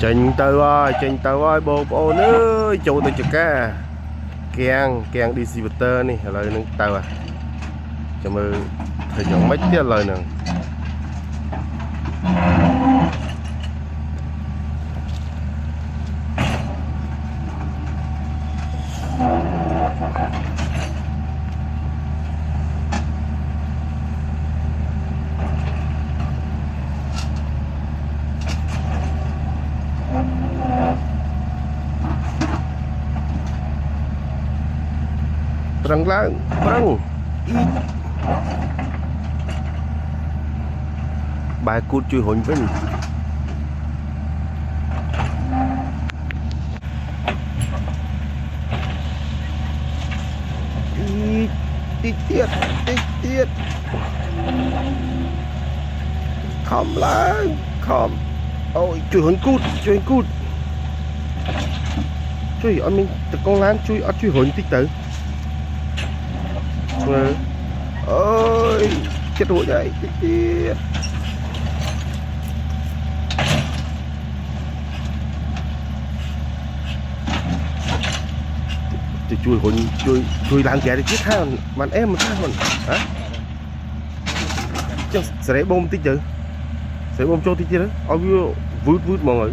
Trình từ ơi bố bố nữa châu tôi chụp cá keng distributor này lời nâng tàu à cho mơ thời gian mấy tiết lời nè răng lang răng bài cút chui hồn với mình tí tiết khom lang khom ôi chui hồn cút chui ở mình từ con láng chui ở chui hồn tích tử ơi chết rồi đây tiết chui hồn chui làng kẻ thì chết ha mà em mà sao mình hả chắc sẽ bom tích chứ sẽ bom cho tích chứ đó ôi vút mọi người